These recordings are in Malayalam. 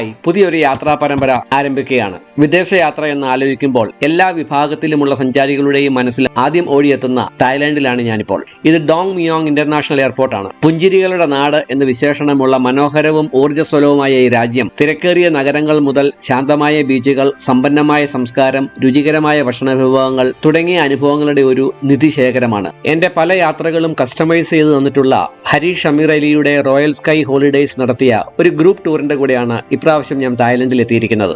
ഹായ്, പുതിയൊരു യാത്രാ പരമ്പര ആരംഭിക്കുകയാണ്. വിദേശയാത്ര എന്ന് ആലോചിക്കുമ്പോൾ എല്ലാ വിഭാഗത്തിലുമുള്ള സഞ്ചാരികളുടെയും മനസ്സിൽ ആദ്യം ഓടിയെത്തുന്ന തായ്ലാന്റിലാണ് ഞാനിപ്പോൾ. ഇത് ഡോങ് മിയോങ് ഇന്റർനാഷണൽ എയർപോർട്ടാണ്. പുഞ്ചിരികളുടെ നാട് എന്ന് വിശേഷണമുള്ള മനോഹരവും ഊർജ്ജസ്വലവുമായ ഈ രാജ്യം തിരക്കേറിയ നഗരങ്ങൾ മുതൽ ശാന്തമായ ബീച്ചുകൾ, സമ്പന്നമായ സംസ്കാരം, രുചികരമായ ഭക്ഷണ വിഭവങ്ങൾ തുടങ്ങിയ അനുഭവങ്ങളുടെ ഒരു നിധിശേഖരമാണ്. എന്റെ പല യാത്രകളും കസ്റ്റമൈസ് ചെയ്ത് തന്നിട്ടുള്ള ഹരീഷ് അമീർ അലിയുടെ റോയൽ സ്കൈ ഹോളിഡേയ്സ് നടത്തിയ ഒരു ഗ്രൂപ്പ് ടൂറിന്റെ കൂടെയാണ് ഇപ്രാവശ്യം ഞാൻ തായ്ലൻഡിൽ എത്തിയിരിക്കുന്നത്.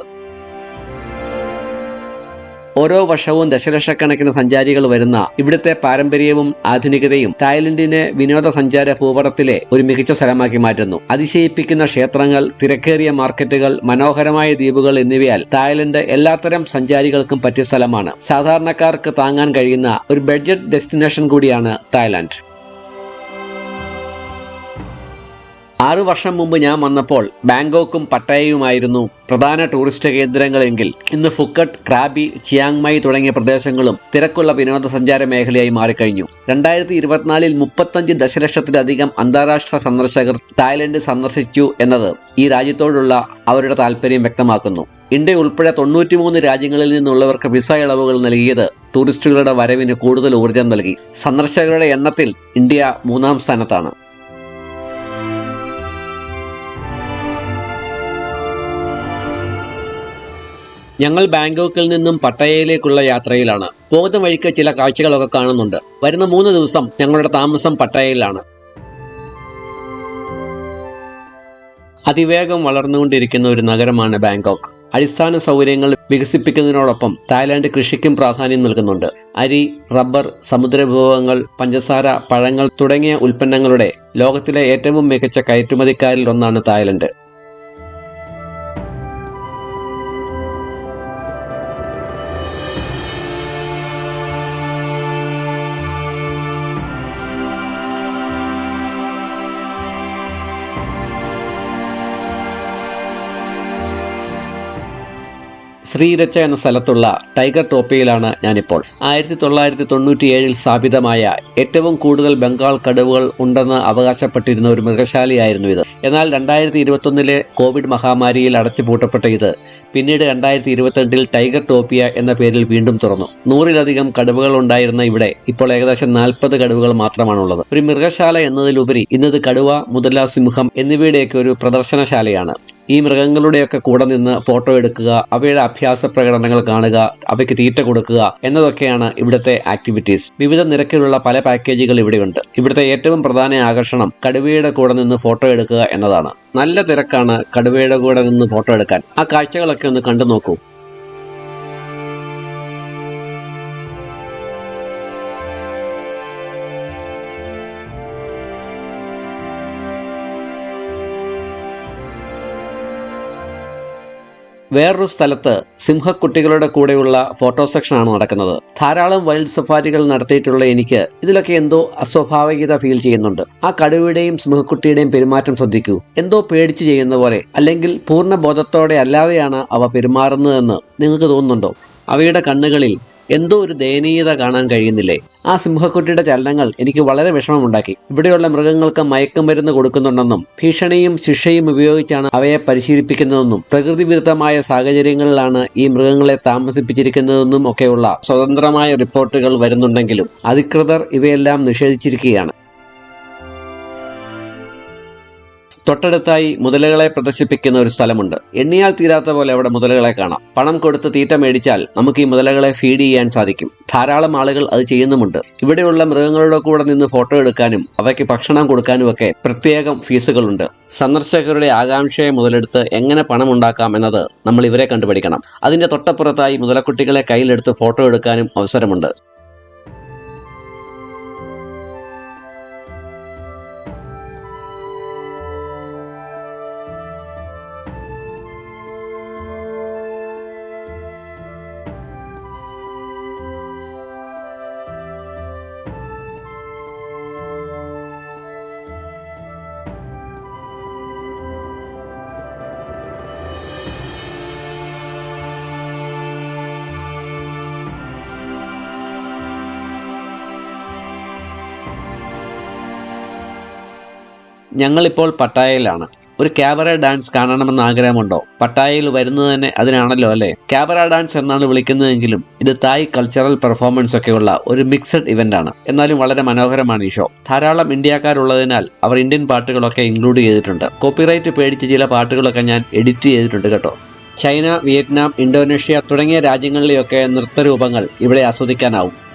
ഓരോ വർഷവും ദശലക്ഷക്കണക്കിന് സഞ്ചാരികൾ വരുന്ന ഇവിടുത്തെ പാരമ്പര്യവും ആധുനികതയും തായ്ലൻഡിനെ വിനോദസഞ്ചാര ഭൂപടത്തിലെ ഒരു മികച്ച സ്ഥലമാക്കി മാറ്റുന്നു. അതിശയിപ്പിക്കുന്ന ക്ഷേത്രങ്ങൾ, തിരക്കേറിയ മാർക്കറ്റുകൾ, മനോഹരമായ ദ്വീപുകൾ എന്നിവയാൽ തായ്ലൻഡ് എല്ലാത്തരം സഞ്ചാരികൾക്കും പറ്റിയ സ്ഥലമാണ്. സാധാരണക്കാർക്ക് താങ്ങാൻ കഴിയുന്ന ഒരു ബഡ്ജറ്റ് ഡെസ്റ്റിനേഷൻ കൂടിയാണ് തായ്ലാൻഡ്. 6 വർഷം മുമ്പ് ഞാൻ വന്നപ്പോൾ ബാങ്കോക്കും പട്ടായയുമായിരുന്നു പ്രധാന ടൂറിസ്റ്റ് കേന്ദ്രങ്ങളെങ്കിൽ ഇന്ന് ഫുക്കട്ട്, ക്രാബി, ചിയാങ് മൈ തുടങ്ങിയ പ്രദേശങ്ങളും തിരക്കുള്ള വിനോദസഞ്ചാര മേഖലയായി മാറിക്കഴിഞ്ഞു. 2024 35 ദശലക്ഷത്തിലധികം അന്താരാഷ്ട്ര സന്ദർശകർ തായ്ലൻഡ് സന്ദർശിച്ചു എന്നത് ഈ രാജ്യത്തോടുള്ള അവരുടെ താല്പര്യം വ്യക്തമാക്കുന്നു. ഇന്ത്യ ഉൾപ്പെടെ 93 രാജ്യങ്ങളിൽ നിന്നുള്ളവർക്ക് വിസ ഇളവുകൾ നൽകിയത് ടൂറിസ്റ്റുകളുടെ വരവിന് കൂടുതൽ ഊർജ്ജം നൽകി. സന്ദർശകരുടെ എണ്ണത്തിൽ ഇന്ത്യ 3-ാം സ്ഥാനത്താണ്. ഞങ്ങൾ ബാങ്കോക്കിൽ നിന്നും പട്ടായയിലേക്കുള്ള യാത്രയിലാണ്. പോകുന്ന വഴിക്ക് ചില കാഴ്ചകളൊക്കെ കാണുന്നുണ്ട്. വരുന്ന 3 ദിവസം ഞങ്ങളുടെ താമസം പട്ടായയിലാണ്. അതിവേഗം വളർന്നുകൊണ്ടിരിക്കുന്ന ഒരു നഗരമാണ് ബാങ്കോക്ക്. അടിസ്ഥാന സൗകര്യങ്ങൾ വികസിപ്പിക്കുന്നതിനോടൊപ്പം തായ്ലാന്റ് കൃഷിക്കും പ്രാധാന്യം നൽകുന്നുണ്ട്. അരി, റബ്ബർ, സമുദ്രവിഭവങ്ങൾ, പഞ്ചസാര, പഴങ്ങൾ തുടങ്ങിയ ഉൽപ്പന്നങ്ങളുടെ ലോകത്തിലെ ഏറ്റവും മികച്ച കയറ്റുമതിക്കാരിൽ ഒന്നാണ് തായ്ലൻഡ്. ശ്രീരച്ച എന്ന സ്ഥലത്തുള്ള ടൈഗർ ടോപ്പിയിലാണ് ഞാനിപ്പോൾ. 1997 സ്ഥാപിതമായ ഏറ്റവും കൂടുതൽ ബംഗാൾ കടുവകൾ ഉണ്ടെന്ന് അവകാശപ്പെട്ടിരുന്ന ഒരു മൃഗശാലയായിരുന്നു ഇത്. എന്നാൽ 2021 കോവിഡ് മഹാമാരിയിൽ അടച്ചുപൂട്ടപ്പെട്ട ഇത് പിന്നീട് 2022 ടൈഗർ ടോപ്പിയ എന്ന പേരിൽ വീണ്ടും തുറന്നു. 100-ലധികം കടുവകൾ ഉണ്ടായിരുന്ന ഇവിടെ ഇപ്പോൾ ഏകദേശം 40 കടുവകൾ മാത്രമാണുള്ളത്. ഒരു മൃഗശാല എന്നതിലുപരി ഇന്നത് കടുവ, മുതല, സിംഹം എന്നിവയുടെയൊക്കെ ഒരു പ്രദർശനശാലയാണ്. ഈ മൃഗങ്ങളുടെയൊക്കെ കൂടെ നിന്ന് ഫോട്ടോ എടുക്കുക, അവയുടെ അഭ്യാസ പ്രകടനങ്ങൾ കാണുക, അവയ്ക്ക് തീറ്റ കൊടുക്കുക എന്നതൊക്കെയാണ് ഇവിടുത്തെ ആക്ടിവിറ്റീസ്. വിവിധ നിരക്കിലുള്ള പല പാക്കേജുകൾ ഇവിടെയുണ്ട്. ഇവിടുത്തെ ഏറ്റവും പ്രധാന ആകർഷണം കടുവയുടെ കൂടെ നിന്ന് ഫോട്ടോ എടുക്കുക എന്നതാണ്. നല്ല തിരക്കാണ് കടുവയുടെ കൂടെ നിന്ന് ഫോട്ടോ എടുക്കാൻ. ആ കാഴ്ചകളൊക്കെ ഒന്ന് കണ്ടു നോക്കൂ. വേറൊരു സ്ഥലത്ത് സിംഹക്കുട്ടികളുടെ കൂടെയുള്ള ഫോട്ടോ സെക്ഷനാണ് നടക്കുന്നത്. ധാരാളം വൈൽഡ് സഫാരികൾ നടത്തിയിട്ടുള്ള എനിക്ക് ഇതിലൊക്കെ എന്തോ അസ്വാഭാവികത ഫീൽ ചെയ്യുന്നുണ്ട്. ആ കടുവയുടെയും സിംഹക്കുട്ടിയുടെയും പെരുമാറ്റം ശ്രദ്ധിക്കൂ. എന്തോ പേടിച്ച് ചെയ്യുന്ന പോലെ, അല്ലെങ്കിൽ പൂർണ്ണ ബോധത്തോടെ അല്ലാതെയാണ് അവ പെരുമാറുന്നതെന്ന് നിങ്ങൾക്ക് തോന്നുന്നുണ്ടോ? അവയുടെ കണ്ണുകളിൽ എന്തോ ഒരു ദയനീയത കാണാൻ കഴിയുന്നില്ലേ? ആ സിംഹക്കുട്ടിയുടെ ചലനങ്ങൾ എനിക്ക് വളരെ വിഷമമുണ്ടാക്കി. ഇവിടെയുള്ള മൃഗങ്ങൾക്ക് മയക്കുമരുന്ന് കൊടുക്കുന്നുണ്ടെന്നും ഭീഷണിയും ശിക്ഷയും ഉപയോഗിച്ചാണ് അവയെ പരിശീലിപ്പിക്കുന്നതെന്നും പ്രകൃതി വിരുദ്ധമായ സാഹചര്യങ്ങളിലാണ് ഈ മൃഗങ്ങളെ താമസിപ്പിച്ചിരിക്കുന്നതെന്നും ഒക്കെയുള്ള സ്വതന്ത്രമായ റിപ്പോർട്ടുകൾ വരുന്നുണ്ടെങ്കിലും അധികൃതർ ഇവയെല്ലാം നിഷേധിച്ചിരിക്കുകയാണ്. തൊട്ടടുത്തായി മുതലകളെ പ്രദർശിപ്പിക്കുന്ന ഒരു സ്ഥലമുണ്ട്. എണ്ണിയാൽ തീരാത്ത പോലെ അവിടെ മുതലകളെ കാണാം. പണം കൊടുത്ത് തീറ്റ മേടിച്ചാൽ നമുക്ക് ഈ മുതലകളെ ഫീഡ് ചെയ്യാൻ സാധിക്കും. ധാരാളം ആളുകൾ അത് ചെയ്യുന്നുമുണ്ട്. ഇവിടെയുള്ള മൃഗങ്ങളുടെ കൂടെ നിന്ന് ഫോട്ടോ എടുക്കാനും അവയ്ക്ക് ഭക്ഷണം കൊടുക്കാനും ഒക്കെ പ്രത്യേകം ഫീസുകളുണ്ട്. സന്ദർശകരുടെ ആകാംക്ഷയെ മുതലെടുത്ത് എങ്ങനെ പണം ഉണ്ടാക്കാം എന്നത് നമ്മൾ ഇവരെ കണ്ടുപഠിക്കണം. അതിന്റെ തൊട്ടപ്പുറത്തായി മുതലക്കുട്ടികളെ കയ്യിലെടുത്ത് ഫോട്ടോ എടുക്കാനും അവസരമുണ്ട്. ഞങ്ങളിപ്പോൾ പട്ടായയിലാണ്. ഒരു ക്യാബറ ഡാൻസ് കാണണമെന്ന് ആഗ്രഹമുണ്ടോ? പട്ടായയിൽ വരുന്നത് തന്നെ അതിനാണല്ലോ അല്ലേ? ക്യാബറ ഡാൻസ് എന്നാണ് വിളിക്കുന്നതെങ്കിലും ഇത് തായ് കൾച്ചറൽ പെർഫോമൻസ് ഒക്കെയുള്ള ഒരു മിക്സഡ് ഇവന്റ് ആണ്. എന്നാലും വളരെ മനോഹരമാണ് ഈ ഷോ. ധാരാളം ഇന്ത്യക്കാരുള്ളതിനാൽ അവർ ഇന്ത്യൻ പാട്ടുകളൊക്കെ ഇൻക്ലൂഡ് ചെയ്തിട്ടുണ്ട്. കോപ്പിറൈറ്റ് പേടിച്ച് ചില പാട്ടുകളൊക്കെ ഞാൻ എഡിറ്റ് ചെയ്തിട്ടുണ്ട് കേട്ടോ. ചൈന, വിയറ്റ്നാം, ഇന്തോനേഷ്യ തുടങ്ങിയ രാജ്യങ്ങളിലെയൊക്കെ നൃത്തരൂപങ്ങൾ ഇവിടെ ആസ്വദിക്കാനാവും.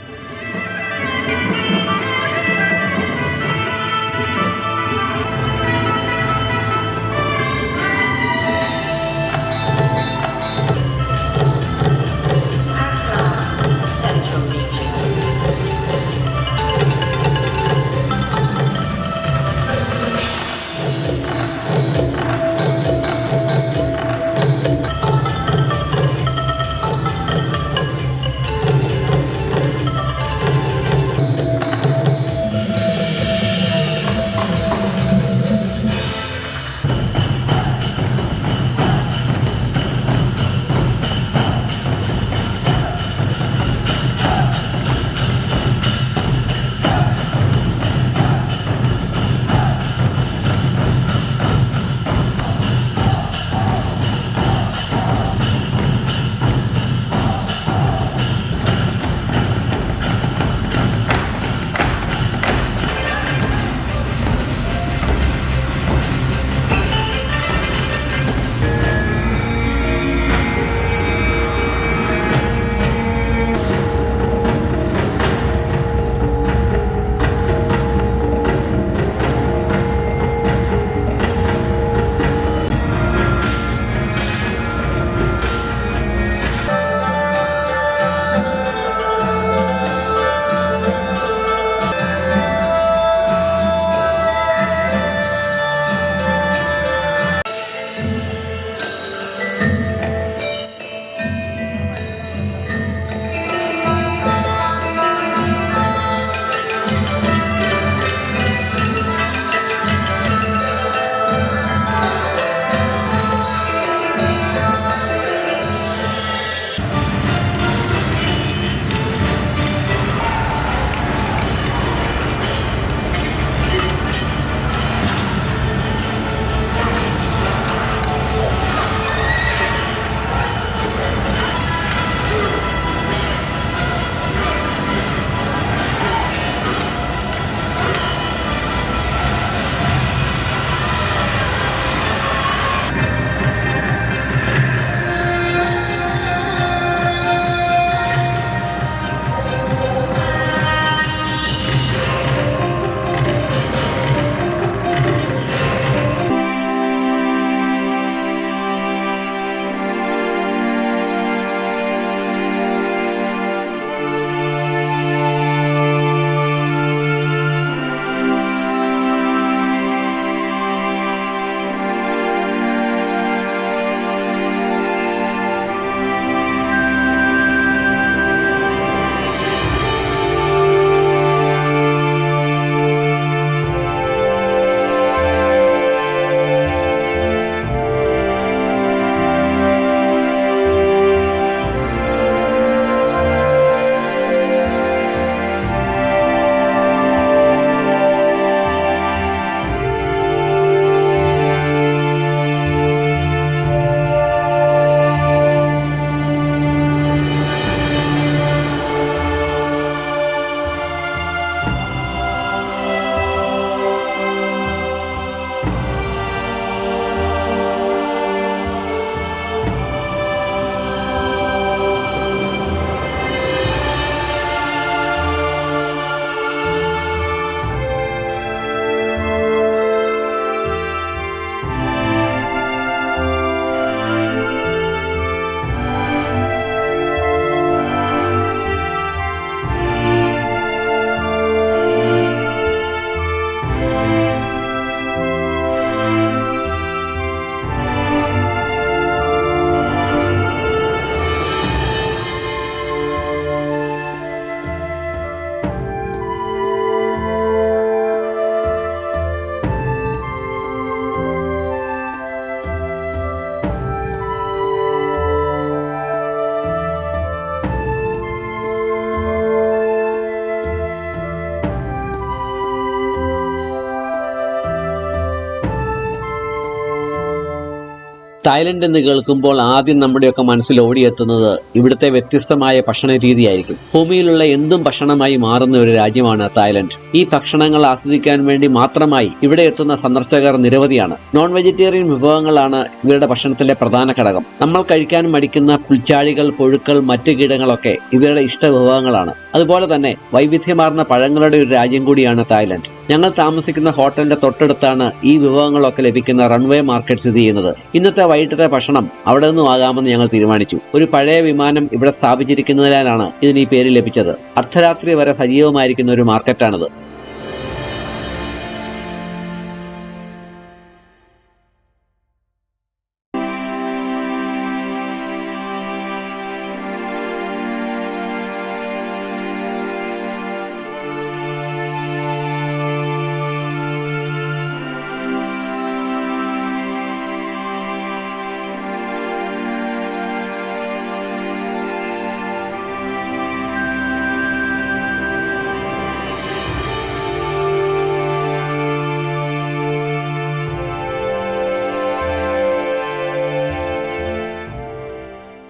തായ്ലൻഡ് എന്ന് കേൾക്കുമ്പോൾ ആദ്യം നമ്മുടെയൊക്കെ മനസ്സിൽ ഓടിയെത്തുന്നത് ഇവിടുത്തെ വ്യത്യസ്തമായ ഭക്ഷണ രീതിയായിരിക്കും. ഭൂമിയിലുള്ള എന്തും ഭക്ഷണമായി മാറുന്ന ഒരു രാജ്യമാണ് തായ്ലൻഡ്. ഈ ഭക്ഷണങ്ങൾ ആസ്വദിക്കാൻ വേണ്ടി മാത്രമായി ഇവിടെ എത്തുന്ന സന്ദർശകർ നിരവധിയാണ്. നോൺ വെജിറ്റേറിയൻ വിഭവങ്ങളാണ് ഇവരുടെ ഭക്ഷണത്തിലെ പ്രധാന ഘടകം. നമ്മൾ കഴിക്കാൻ മടിക്കുന്ന പുൽച്ചാഴികൾ, പുഴുക്കൾ, മറ്റു കീടങ്ങളൊക്കെ ഇവരുടെ ഇഷ്ട വിഭവങ്ങളാണ്. അതുപോലെ തന്നെ വൈവിധ്യമാർന്ന പഴങ്ങളുടെ ഒരു രാജ്യം കൂടിയാണ് തായ്ലൻഡ്. ഞങ്ങൾ താമസിക്കുന്ന ഹോട്ടലിന്റെ തൊട്ടടുത്താണ് ഈ വിഭവങ്ങളൊക്കെ ലഭിക്കുന്ന റൺവേ മാർക്കറ്റ് സ്ഥിതി ചെയ്യുന്നത്. ഇന്നത്തെ വൈകിട്ടത്തെ ഭക്ഷണം അവിടെ നിന്നും ആകാമെന്ന് ഞങ്ങൾ തീരുമാനിച്ചു. ഒരു പഴയ വിമാനം ഇവിടെ സ്ഥാപിച്ചിരിക്കുന്നതിനാലാണ് ഇതിന് ഈ പേര് ലഭിച്ചത്. അർദ്ധരാത്രി വരെ സജീവമായിരിക്കുന്ന ഒരു മാർക്കറ്റാണിത്.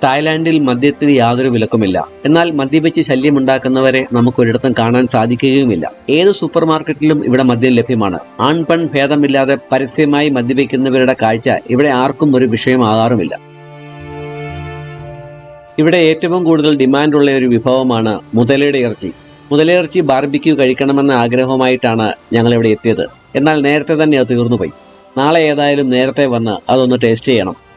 തായ്ലാൻഡിൽ മദ്യത്തിന് യാതൊരു വിലക്കുമില്ല. എന്നാൽ മദ്യപിച്ച് ശല്യമുണ്ടാക്കുന്നവരെ നമുക്കൊരിടത്തും കാണാൻ സാധിക്കുകയുമില്ല. ഏത് സൂപ്പർ മാർക്കറ്റിലും ഇവിടെ മദ്യം ലഭ്യമാണ്. ആൺ പെൺ ഭേദമില്ലാതെ പരസ്യമായി മദ്യപിക്കുന്നവരുടെ കാഴ്ച ഇവിടെ ആർക്കും ഒരു വിഷയമാകാറുമില്ല. ഇവിടെ ഏറ്റവും കൂടുതൽ ഡിമാൻഡുള്ള ഒരു വിഭവമാണ് മുതലയുടെ ഇറച്ചി. മുതലയിറച്ചി ബാർബിക്യൂ കഴിക്കണമെന്ന ആഗ്രഹവുമായിട്ടാണ് ഞങ്ങളിവിടെ എത്തിയത്. എന്നാൽ നേരത്തെ തന്നെ അത് തീർന്നുപോയി. നാളെ ഏതായാലും നേരത്തെ വന്ന് അതൊന്ന് ടേസ്റ്റ് ചെയ്യണം.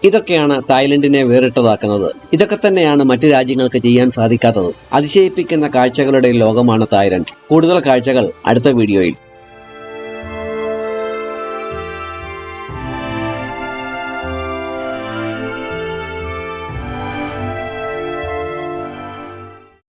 ഇതൊക്കെയാണ് തായ്ലൻഡിനെ വേറിട്ടതാക്കുന്നത്. ഇതൊക്കെ തന്നെയാണ് മറ്റു രാജ്യങ്ങൾക്ക് ചെയ്യാൻ സാധിക്കാത്തതും. അതിശയിപ്പിക്കുന്ന കാഴ്ചകളുടെ ലോകമാണ് തായ്ലൻഡ്. കൂടുതൽ കാഴ്ചകൾ അടുത്ത വീഡിയോയിൽ.